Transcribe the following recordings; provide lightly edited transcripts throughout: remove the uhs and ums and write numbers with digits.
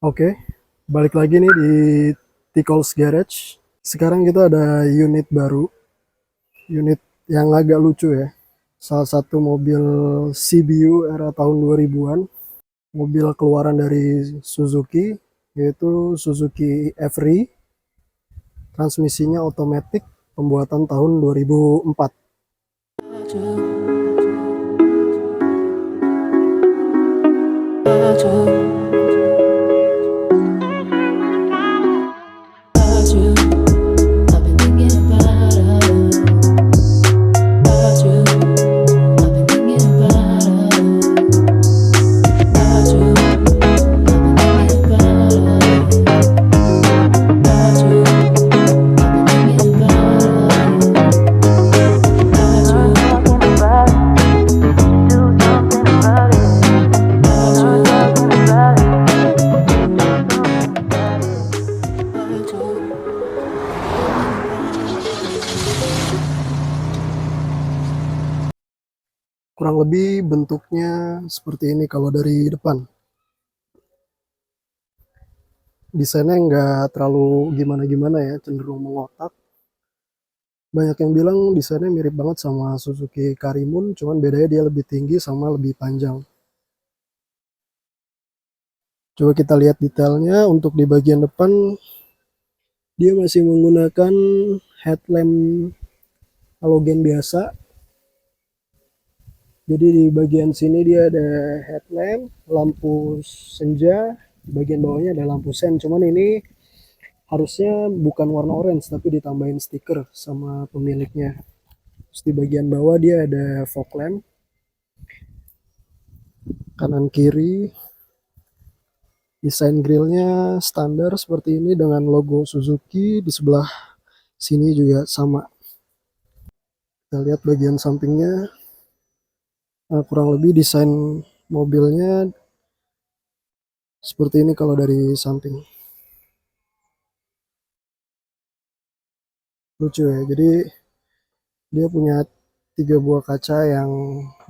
Oke, balik lagi nih di Tikol's Garage. Sekarang kita ada unit baru, unit yang agak lucu ya. Salah satu mobil CBU era tahun 2000-an, mobil keluaran dari Suzuki, yaitu Suzuki Every, transmisinya otomatis, pembuatan tahun 2004. Kurang lebih bentuknya seperti ini kalau dari depan. Desainnya nggak terlalu gimana-gimana ya, cenderung mengotak. Banyak yang bilang desainnya mirip banget sama Suzuki Karimun, cuman bedanya dia lebih tinggi sama lebih panjang. Coba kita lihat detailnya. Untuk di bagian depan, dia masih menggunakan headlamp halogen biasa. Jadi di bagian sini dia ada headlamp, lampu senja, di bagian bawahnya ada lampu sen. Cuman ini harusnya bukan warna orange, tapi ditambahin stiker sama pemiliknya. Terus di bagian bawah dia ada fog lamp, kanan kiri. Desain grillnya standar seperti ini dengan logo Suzuki. Di sebelah sini juga sama. Kita lihat bagian sampingnya. Kurang lebih desain mobilnya seperti ini kalau dari samping. Lucu ya. Jadi dia punya 3 buah kaca yang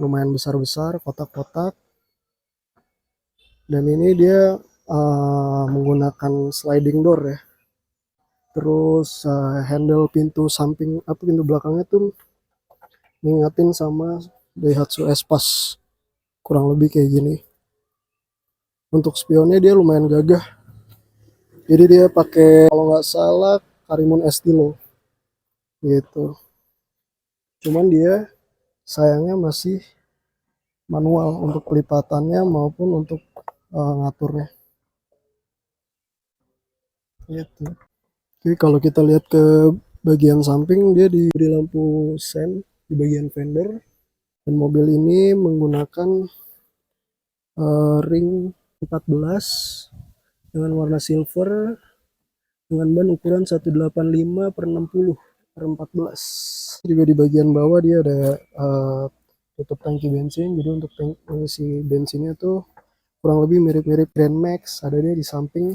lumayan besar-besar, kotak-kotak. Dan ini dia menggunakan sliding door ya. Terus handle pintu samping apa pintu belakangnya tuh ngingetin sama Daihatsu Espas, kurang lebih kayak gini. Untuk spionnya dia lumayan gagah, jadi dia pakai kalau nggak salah Karimun Estilo gitu. Cuman dia sayangnya masih manual untuk pelipatannya maupun untuk ngaturnya gitu. Oke, kalau kita lihat ke bagian samping, dia diberi lampu sen di bagian fender. Dan mobil ini menggunakan ring 14 dengan warna silver dengan ban ukuran 185 per 60 per 14. Juga di bagian bawah dia ada tutup tangki bensin. Jadi untuk mengisi bensinnya tuh kurang lebih mirip-mirip Grand Max. Ada dia di samping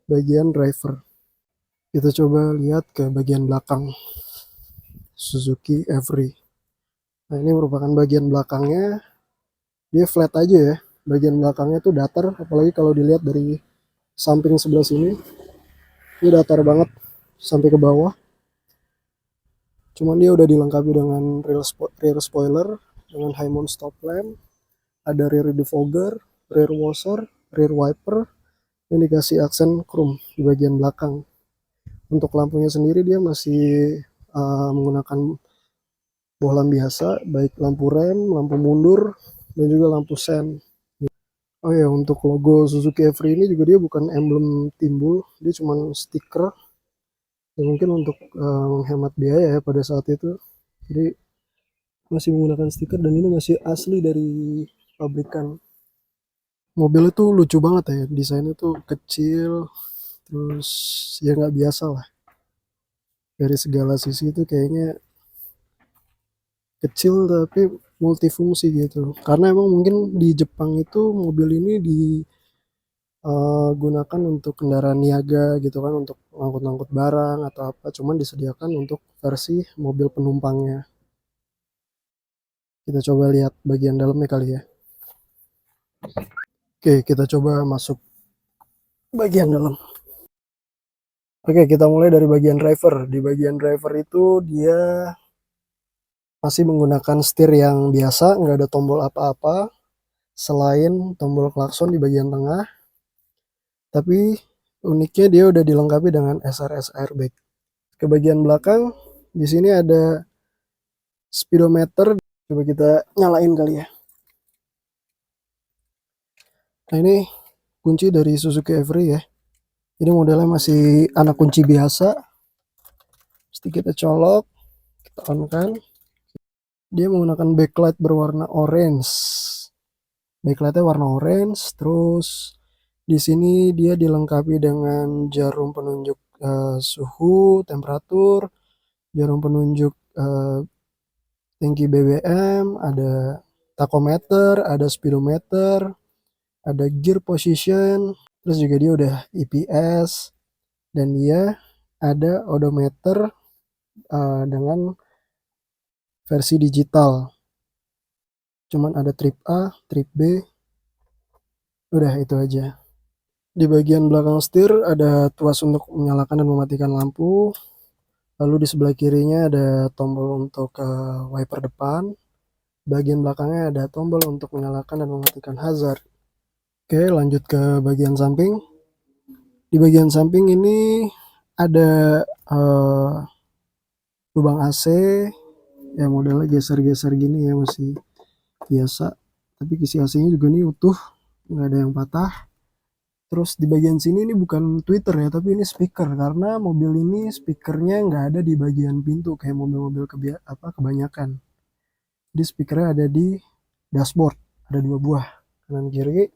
bagian driver. Kita coba lihat ke bagian belakang Suzuki Every. Nah, ini merupakan bagian belakangnya. Dia flat aja ya. Bagian belakangnya tuh datar, apalagi kalau dilihat dari samping sebelah sini. Ini datar banget sampai ke bawah. Cuman dia udah dilengkapi dengan rear spoiler, dengan high mount stop lamp, ada rear defogger, rear washer, rear wiper, dan dikasih aksen chrome di bagian belakang. Untuk lampunya sendiri dia masih menggunakan bohlam biasa, baik lampu rem, lampu mundur, dan juga lampu sen. Oh ya, untuk logo Suzuki Every ini juga dia bukan emblem timbul, dia cuma stiker. Ya mungkin untuk menghemat biaya ya pada saat itu. Jadi masih menggunakan stiker dan ini masih asli dari pabrikan. Mobil itu lucu banget ya, desainnya tuh kecil, terus ya nggak biasa lah. Dari segala sisi itu kayaknya kecil tapi multifungsi gitu. Karena emang mungkin di Jepang itu mobil ini digunakan untuk kendaraan niaga gitu kan, untuk ngangkut-ngangkut barang atau apa. Cuman disediakan untuk versi mobil penumpangnya. Kita coba lihat bagian dalamnya kali ya. Oke, kita coba masuk bagian dalam. Oke, kita mulai dari bagian driver. Di bagian driver itu dia masih menggunakan setir yang biasa, nggak ada tombol apa-apa selain tombol klakson di bagian tengah. Tapi uniknya dia udah dilengkapi dengan SRS airbag. Ke bagian belakang, di sini ada speedometer. Coba kita nyalain kali ya. Nah, ini kunci dari Suzuki Every ya. Ini modelnya masih anak kunci biasa. Mesti kita colok, kita on kan. Dia menggunakan backlight berwarna orange. Backlightnya warna orange. Terus di sini dia dilengkapi dengan jarum penunjuk suhu, temperatur, jarum penunjuk tangki BBM, ada tachometer, ada speedometer, ada gear position, terus juga dia udah EPS, dan dia ada odometer dengan versi digital. Cuman ada trip A, trip B, udah itu aja. Di bagian belakang setir ada tuas untuk menyalakan dan mematikan lampu. Lalu di sebelah kirinya ada tombol untuk wiper depan. Bagian belakangnya ada tombol untuk menyalakan dan mematikan hazard. Oke, lanjut ke bagian samping. Di bagian samping ini ada lubang AC, ya modelnya geser-geser gini ya, masih biasa. Tapi kisi AC-nya juga nih utuh, nggak ada yang patah. Terus di bagian sini ini bukan tweeter ya, tapi ini speaker, karena mobil ini speakernya nggak ada di bagian pintu kayak mobil-mobil kebanyakan. Jadi speakernya ada di dashboard, ada 2 buah, kanan kiri.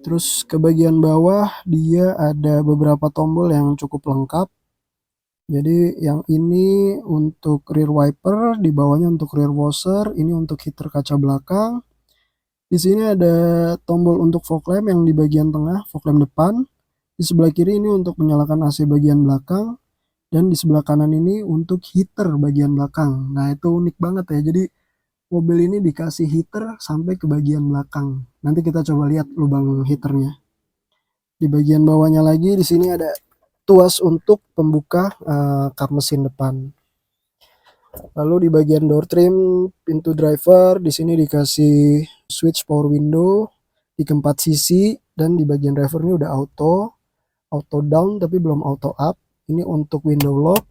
Terus ke bagian bawah dia ada beberapa tombol yang cukup lengkap. Jadi yang ini untuk rear wiper, di bawahnya untuk rear washer, ini untuk heater kaca belakang. Di sini ada tombol untuk fog lamp yang di bagian tengah, fog lamp depan. Di sebelah kiri ini untuk menyalakan AC bagian belakang, dan di sebelah kanan ini untuk heater bagian belakang. Nah, itu unik banget ya. Jadi mobil ini dikasih heater sampai ke bagian belakang. Nanti kita coba lihat lubang heaternya. Di bagian bawahnya lagi di sini ada tuas untuk pembuka kap mesin depan. Lalu di bagian door trim pintu driver di sini dikasih switch power window di keempat sisi, dan di bagian driver ini udah auto down tapi belum auto up. Ini untuk window lock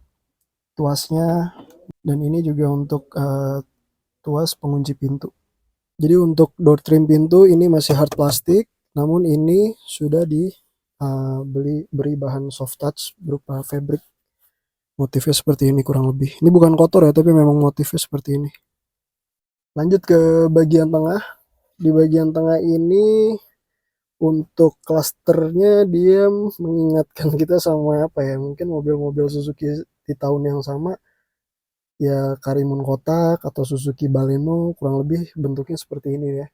tuasnya, dan ini juga untuk tuas pengunci pintu. Jadi untuk door trim pintu ini masih hard plastik, namun ini sudah beri bahan soft touch berupa fabric. Motifnya seperti ini kurang lebih. Ini bukan kotor ya, tapi memang motifnya seperti ini. Lanjut ke bagian tengah. Di bagian tengah ini untuk klasternya dia mengingatkan kita sama apa ya? Mungkin mobil-mobil Suzuki di tahun yang sama, ya Karimun Kotak atau Suzuki Baleno, kurang lebih bentuknya seperti ini ya.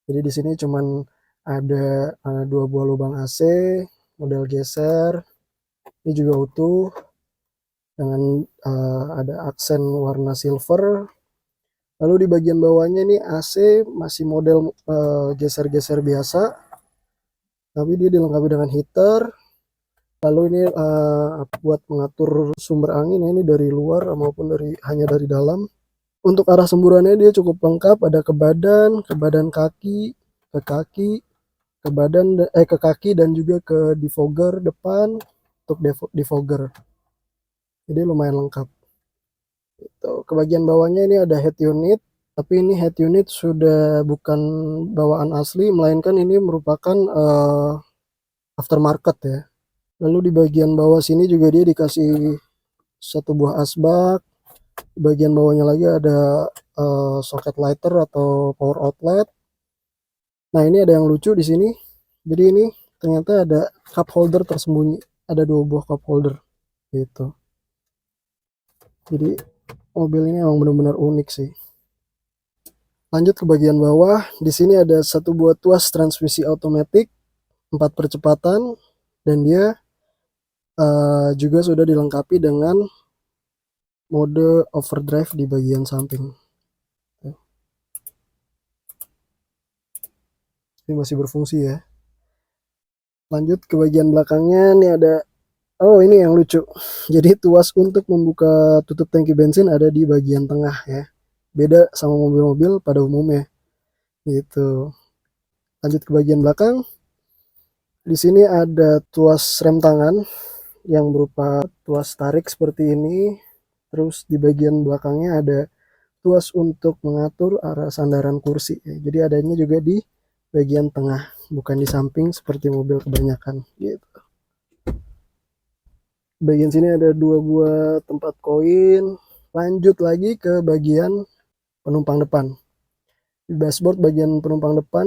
Jadi di sini cuman ada 2 buah lubang AC, model geser. Ini juga utuh dengan ada aksen warna silver. Lalu di bagian bawahnya ini AC masih model geser-geser biasa, tapi dia dilengkapi dengan heater. Lalu ini buat mengatur sumber angin ya, ini dari luar maupun hanya dari dalam. Untuk arah semburannya dia cukup lengkap, ada ke badan kaki, ke kaki, ke kaki, dan juga ke defogger depan untuk defogger. Jadi lumayan lengkap. Ke bagian bawahnya ini ada head unit, tapi ini head unit sudah bukan bawaan asli, melainkan ini merupakan aftermarket ya. Lalu di bagian bawah sini juga dia dikasih 1 buah asbak. Di bagian bawahnya lagi ada socket lighter atau power outlet. Nah, ini ada yang lucu di sini. Jadi ini ternyata ada cup holder tersembunyi, ada 2 buah cup holder gitu. Jadi mobil ini emang benar-benar unik sih. Lanjut ke bagian bawah, di sini ada 1 buah tuas transmisi otomatis 4 percepatan, dan dia juga sudah dilengkapi dengan mode overdrive di bagian samping. Ini masih berfungsi ya. Lanjut ke bagian belakangnya nih ada, oh ini yang lucu. Jadi tuas untuk membuka tutup tangki bensin ada di bagian tengah ya. Beda sama mobil-mobil pada umumnya gitu. Lanjut ke bagian belakang. Di sini ada tuas rem tangan yang berupa tuas tarik seperti ini. Terus di bagian belakangnya ada tuas untuk mengatur arah sandaran kursi ya. Jadi adanya juga di bagian tengah, bukan di samping seperti mobil kebanyakan gitu. Bagian sini ada dua buah tempat koin. Lanjut lagi ke bagian penumpang depan. Di dashboard bagian penumpang depan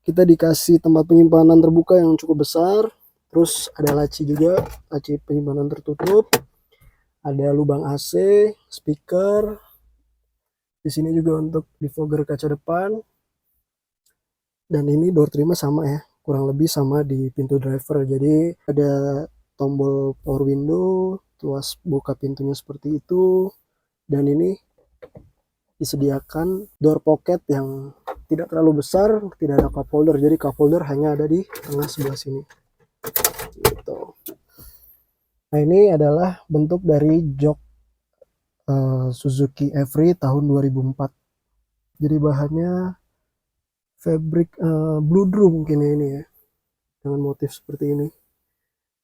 kita dikasih tempat penyimpanan terbuka yang cukup besar. Terus ada laci juga, laci penyimpanan tertutup. Ada lubang AC, speaker. Di sini juga untuk defogger kaca depan. Dan ini door trimnya sama ya, kurang lebih sama di pintu driver. Jadi ada tombol power window, tuas buka pintunya seperti itu. Dan ini disediakan door pocket yang tidak terlalu besar, tidak ada cup holder. Jadi cup holder hanya ada di tengah sebelah sini. Gitu. Nah ini adalah bentuk dari jok Suzuki Every tahun 2004. Jadi bahannya fabric bludru mungkin ya ini ya, dengan motif seperti ini.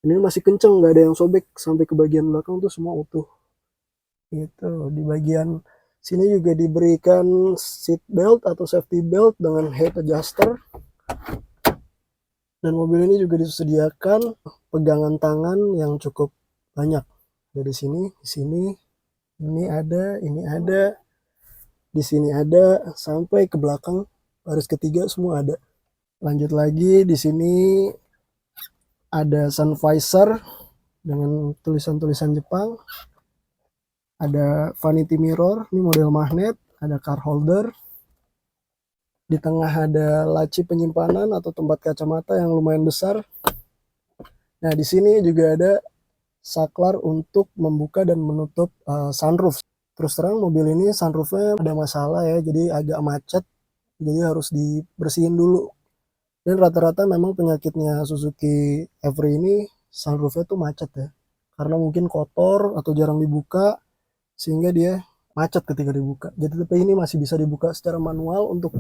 Ini masih kenceng, nggak ada yang sobek sampai ke bagian belakang tuh semua utuh. Gitu. Di bagian sini juga diberikan seat belt atau safety belt dengan head adjuster. Dan mobil ini juga disediakan pegangan tangan yang cukup banyak. Dari sini, di sini, ini ada, di sini ada, sampai ke belakang baris ketiga semua ada. Lanjut lagi, di sini ada sun visor dengan tulisan-tulisan Jepang. Ada vanity mirror, ini model magnet, ada car holder. Di tengah ada laci penyimpanan atau tempat kacamata yang lumayan besar. Nah, di sini juga ada saklar untuk membuka dan menutup sunroof. Terus terang mobil ini sunroofnya ada masalah ya, jadi agak macet. Jadi harus dibersihin dulu. Dan rata-rata memang penyakitnya Suzuki Every ini sunroofnya tuh macet ya. Karena mungkin kotor atau jarang dibuka, sehingga dia macet ketika dibuka. Jadi tapi ini masih bisa dibuka secara manual untuk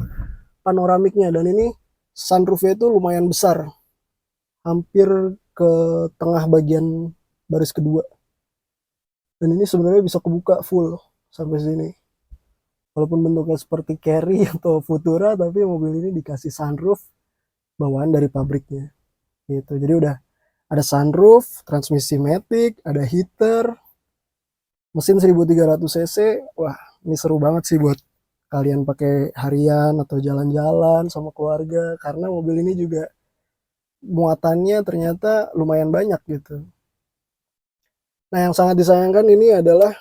panoramiknya. Dan ini sunroofnya itu lumayan besar, hampir ke tengah bagian baris kedua. Dan ini sebenarnya bisa kebuka full sampai sini. Walaupun bentuknya seperti Carry atau Futura, tapi mobil ini dikasih sunroof bawaan dari pabriknya. Gitu. Jadi udah ada sunroof, transmisi matic, ada heater, mesin 1300 cc. Wah, ini seru banget sih buat kalian pakai harian atau jalan-jalan sama keluarga, karena mobil ini juga muatannya ternyata lumayan banyak gitu. Nah, yang sangat disayangkan ini adalah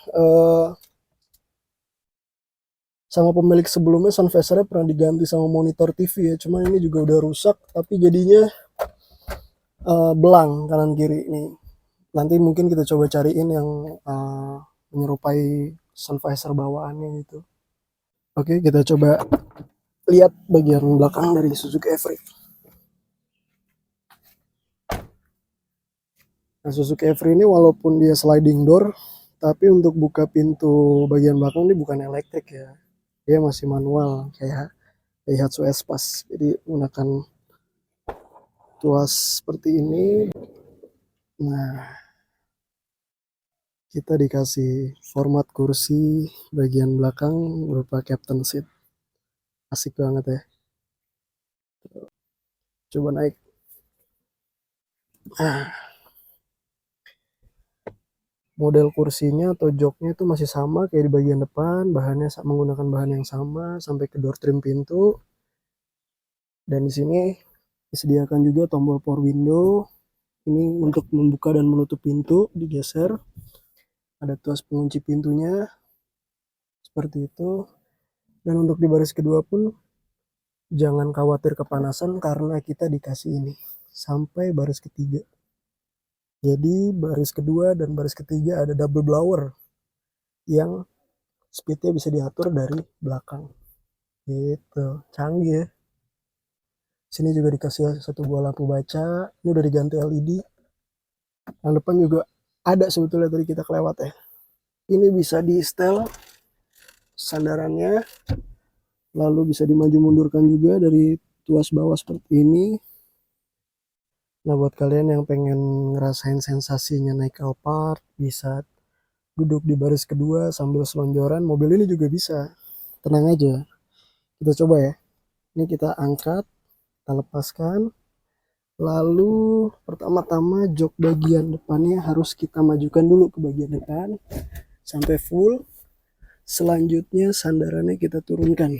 sama pemilik sebelumnya sun visornya pernah diganti sama monitor TV ya, cuma ini juga udah rusak, tapi jadinya belang kanan kiri nih. Nanti mungkin kita coba cariin yang menyerupai sun visor bawaannya gitu. Oke, kita coba lihat bagian belakang dari Suzuki Every. Nah, Suzuki Every ini walaupun dia sliding door, tapi untuk buka pintu bagian belakang ini bukan elektrik ya. Dia masih manual kayak Daihatsu Espas. Jadi menggunakan tuas seperti ini. Nah, kita dikasih format kursi bagian belakang berupa captain seat. Asik banget ya. Coba naik. Nah, model kursinya atau joknya itu masih sama kayak di bagian depan, bahannya menggunakan bahan yang sama sampai ke door trim pintu. Dan di sini disediakan juga tombol power window. Ini untuk membuka dan menutup pintu, digeser. Ada tuas pengunci pintunya seperti itu. Dan untuk di baris kedua pun jangan khawatir kepanasan karena kita dikasih ini sampai baris ketiga. Jadi baris kedua dan baris ketiga ada double blower yang speednya bisa diatur dari belakang. Gitu, canggih ya. Sini juga dikasih satu buah lampu baca. Ini udah diganti LED. Yang depan juga ada sebetulnya, tadi kita kelewat ya. Ini bisa di setel sandarannya, lalu bisa dimaju mundurkan juga dari tuas bawah seperti ini. Nah, buat kalian yang pengen ngerasain sensasinya naik Alphard, bisa duduk di baris kedua sambil selonjoran. Mobil ini juga bisa. Tenang aja. Kita coba ya. Ini kita angkat, kita lepaskan. Lalu pertama-tama jok bagian depannya harus kita majukan dulu ke bagian depan sampai full. Selanjutnya sandarannya kita turunkan.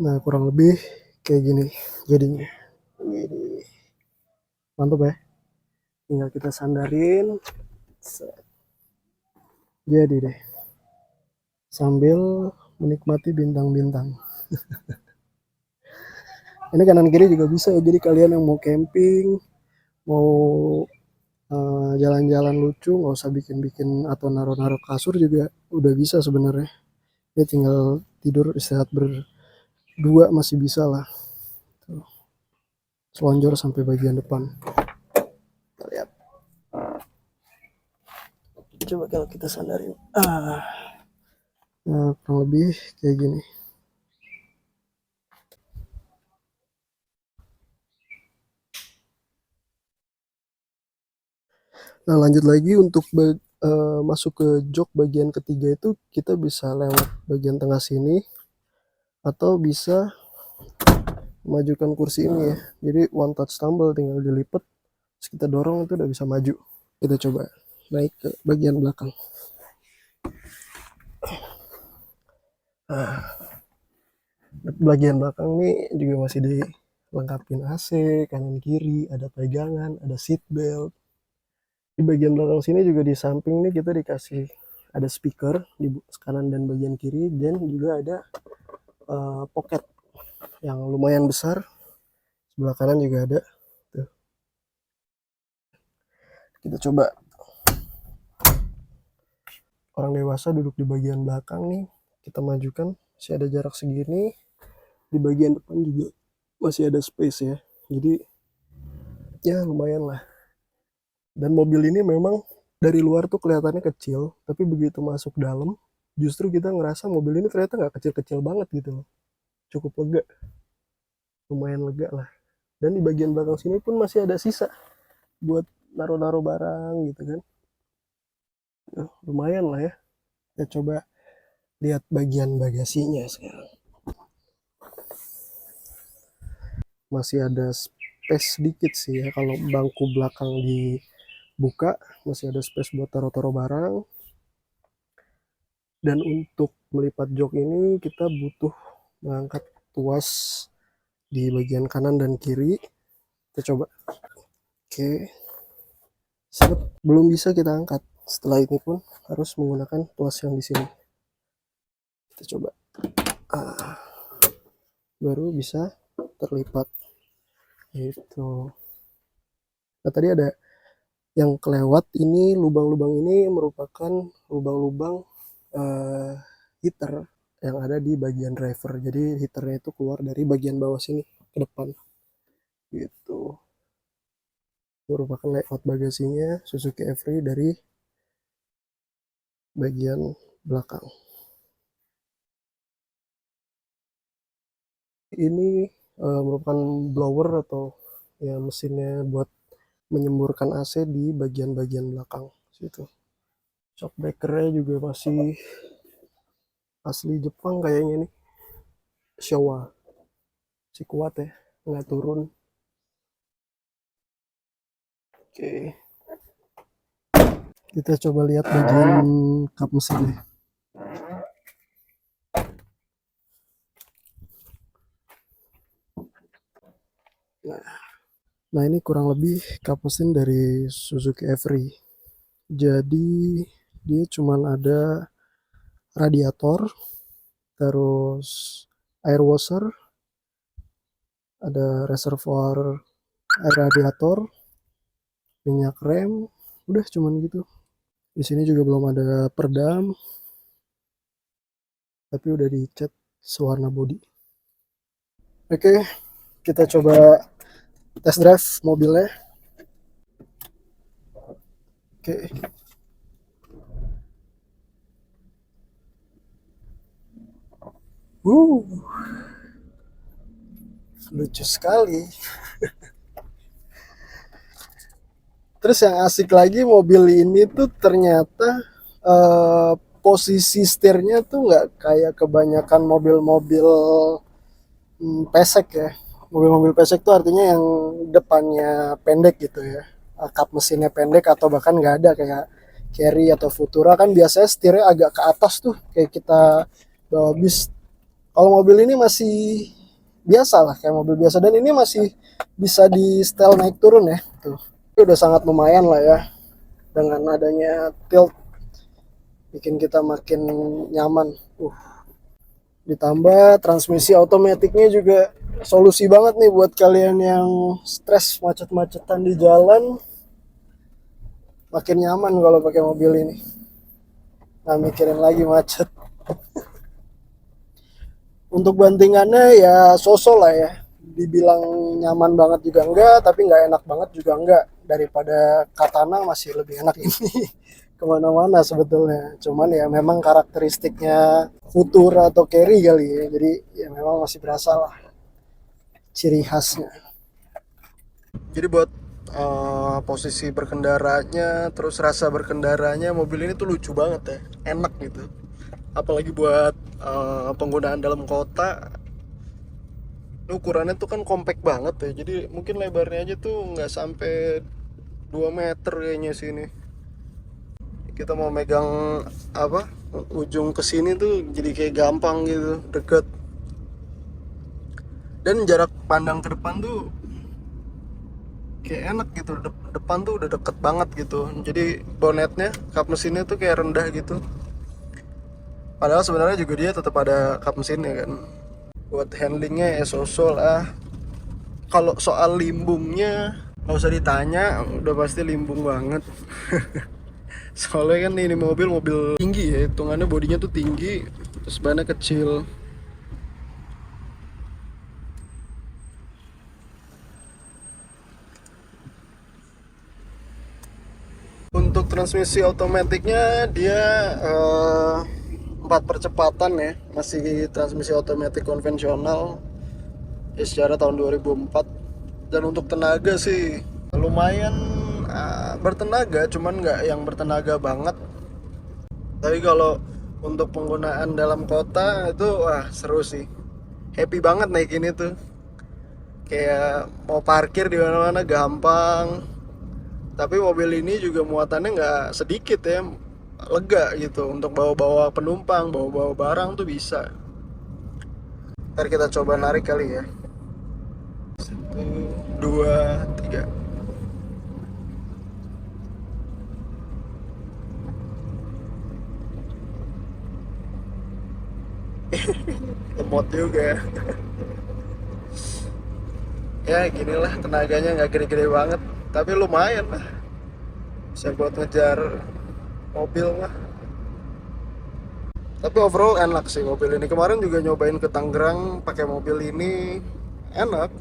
Nah, kurang lebih kayak gini jadinya. Mantap ya. Tinggal kita sandarin. Jadi deh. Sambil menikmati bintang-bintang. Ini kanan kiri juga bisa ya. Jadi kalian yang mau camping, mau jalan-jalan lucu, nggak usah bikin-bikin atau naruh-naruh kasur juga udah bisa sebenarnya. Ini tinggal tidur istirahat berdua masih bisa lah. Tuh. Selonjor sampai bagian depan. Kita lihat. Coba kalau kita sandarin. Nah, kurang lebih kayak gini. Nah, lanjut lagi untuk masuk ke jok bagian ketiga itu kita bisa lewat bagian tengah sini atau bisa majukan kursi ini ya. Jadi one touch tumble, tinggal dilipat, terus kita dorong itu udah bisa maju. Kita coba naik ke bagian belakang. Bagian belakang nih juga masih dilengkapin AC, kanan kiri, ada pegangan, ada seat belt. Di bagian belakang sini juga di samping nih kita dikasih ada speaker di kanan dan bagian kiri, dan juga ada pocket yang lumayan besar. Sebelah kanan juga ada. Tuh. Kita coba orang dewasa duduk di bagian belakang nih, kita majukan, masih ada jarak segini. Di bagian depan juga masih ada space ya, jadi ya lumayan lah. Dan mobil ini memang dari luar tuh kelihatannya kecil, tapi begitu masuk dalam justru kita ngerasa mobil ini ternyata nggak kecil-kecil banget gitu loh. Cukup lega, lumayan lega lah. Dan di bagian belakang sini pun masih ada sisa buat naruh-naruh barang gitu kan. Lumayan lah ya. Kita coba lihat bagian bagasinya sekarang. Masih ada space sedikit sih ya, kalau bangku belakang dibuka masih ada space buat taruh-taruh barang. Dan untuk melipat jok ini kita butuh mengangkat tuas di bagian kanan dan kiri. Kita coba. Oke. Belum bisa kita angkat. Setelah ini pun harus menggunakan tuas yang di sini. Kita coba. Baru bisa terlipat. Gitu. Nah, tadi ada yang kelewat, ini lubang-lubang ini merupakan lubang-lubang heater yang ada di bagian driver. Jadi heaternya itu keluar dari bagian bawah sini ke depan. Gitu. Merupakan layout bagasinya Suzuki Every dari bagian belakang. Ini merupakan blower atau ya mesinnya buat menyemburkan AC di bagian-bagian belakang situ. Shock breakernya juga masih asli Jepang kayaknya nih. Showa. Si kuat ya, nggak turun. Oke. Kita coba lihat bagian kap mesinnya. Nah, ini kurang lebih kap mesin dari Suzuki Every. Jadi dia cuman ada radiator, terus air washer, ada reservoir air radiator, minyak rem, udah cuman gitu. Di sini juga belum ada perdam, tapi udah dicat sewarna body. Oke, Kita coba test drive mobilnya. Oke. Lucu sekali. Terus yang asik lagi mobil ini tuh ternyata posisi setirnya tuh nggak kayak kebanyakan mobil-mobil pesek ya. Mobil-mobil pesek tuh artinya yang depannya pendek gitu ya. Kap mesinnya pendek atau bahkan nggak ada kayak Carry atau Futura kan biasanya setirnya agak ke atas tuh kayak kita bawa bis. Kalau mobil ini masih biasa lah kayak mobil biasa dan ini masih bisa di setel naik turun ya tuh. Itu udah sangat lumayan lah ya dengan adanya tilt bikin kita makin nyaman. Ditambah transmisi otomatiknya juga solusi banget nih buat kalian yang stres macet-macetan di jalan. Makin nyaman kalau pakai mobil ini. Nggak mikirin lagi macet. Untuk bantingannya ya sosok lah ya. Dibilang nyaman banget juga enggak, tapi nggak enak banget juga enggak. Daripada Katana masih lebih enak ini. Kemana-mana sebetulnya. Cuman ya memang karakteristiknya Futura atau Carry kali ya. Jadi ya memang masih berasa lah ciri khasnya. Jadi buat posisi berkendaranya, terus rasa berkendaranya mobil ini tuh lucu banget ya, enak gitu. Apalagi buat penggunaan dalam kota. Ukurannya tuh kan compact banget ya. Jadi mungkin lebarnya aja tuh nggak sampai 2 meter kayaknya sini. Kita mau megang apa ujung ke sini tuh jadi kayak gampang gitu, deket. Dan jarak pandang ke depan tuh kayak enak gitu, depan tuh udah deket banget gitu. Jadi bonetnya, kap mesinnya tuh kayak rendah gitu. Padahal sebenarnya juga dia tetap ada kap mesinnya kan. Buat handlingnya ya so-so lah. Kalau soal limbungnya nggak usah ditanya, udah pasti limbung banget. Soalnya kan ini mobil tinggi ya, hitungannya bodinya tuh tinggi, terus bannya kecil. Untuk transmisi otomatiknya dia 4 percepatan ya, masih transmisi otomatis konvensional ya secara tahun 2004. Dan untuk tenaga sih lumayan bertenaga, cuman nggak yang bertenaga banget. Tapi kalau untuk penggunaan dalam kota itu wah seru sih, happy banget naik ini tuh. Kayak mau parkir di mana-mana gampang. Tapi mobil ini juga muatannya nggak sedikit ya, lega gitu untuk bawa-bawa penumpang, bawa-bawa barang tuh bisa. Ntar kita coba narik kali ya. 1, 2, 3. Lemot juga ya. Ya ginilah, tenaganya nggak gede-gede banget, tapi lumayan lah, bisa buat ngejar mobil mah. Tapi overall enak sih mobil ini. Kemarin juga nyobain ke Tangerang pakai mobil ini, enak.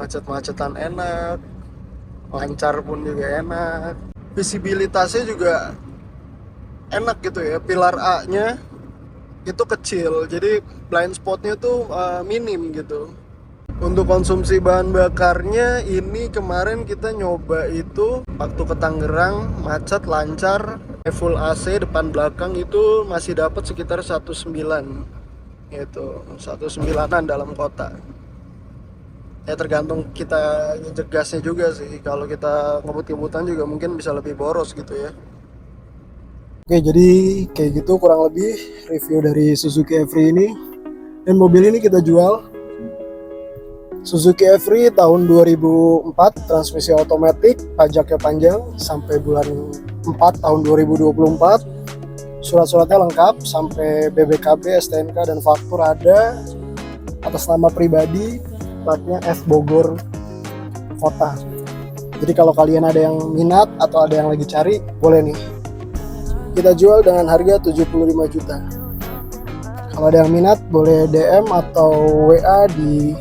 Macet-macetan enak, lancar pun juga enak. Visibilitasnya juga enak gitu ya. Pilar A-nya itu kecil, jadi blind spotnya tuh minim gitu. Untuk konsumsi bahan bakarnya ini kemarin kita nyoba itu waktu ke Tangerang, macet lancar, full AC depan belakang itu masih dapat sekitar 19 gitu, 19-an dalam kota. Ya tergantung kita ngejek gasnya juga sih. Kalau kita ngebut-ngebutan juga mungkin bisa lebih boros gitu ya. Oke, jadi kayak gitu kurang lebih review dari Suzuki Every ini. Dan mobil ini kita jual Suzuki Every tahun 2004, transmisi otomatis, pajaknya panjang sampai bulan 4 tahun 2024. Surat-suratnya lengkap sampai BBKB, STNK dan faktur ada, atas nama pribadi, platnya F Bogor kota. Jadi kalau kalian ada yang minat atau ada yang lagi cari, boleh nih. Kita jual dengan harga 75 juta. Kalau ada yang minat boleh DM atau WA di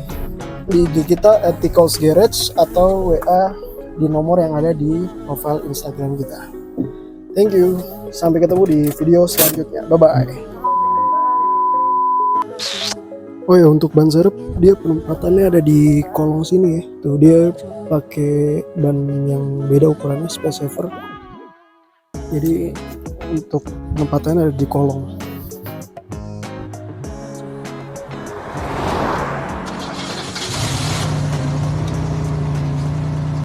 di IG kita @ticklesgarage atau WA di nomor yang ada di profile Instagram kita. Thank you, sampai ketemu di video selanjutnya, bye bye. Oh ya, untuk ban serep dia penempatannya ada di kolong sini ya. Tuh dia pakai ban yang beda ukurannya, Space Saver. Jadi untuk penempatannya ada di kolong.